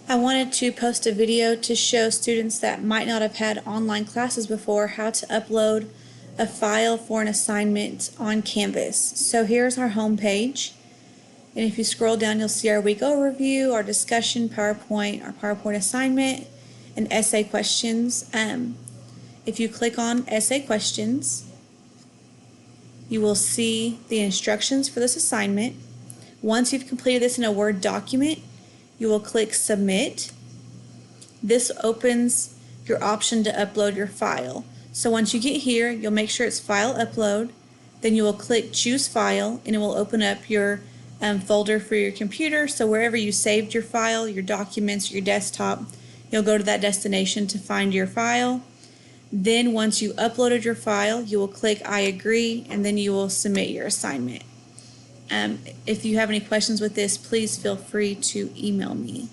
I wanted to post a video to show students that might not have had online classes before how to upload a file for an assignment on Canvas. So here's our home page, and if you scroll down you'll see our week overview, our discussion, PowerPoint, our PowerPoint assignment, and essay questions. If you click on essay questions, you will see the instructions for this assignment. Once you've completed this in a Word document, you will click Submit. This opens your option to upload your file. So once you get here, you'll make sure it's File Upload. Then you will click Choose File, and it will open up your folder for your computer. So wherever you saved your file, your documents, your desktop, you'll go to that destination to find your file. Then once you uploaded your file, you will click I agree, and then you will submit your assignment. If you have any questions with this, please feel free to email me.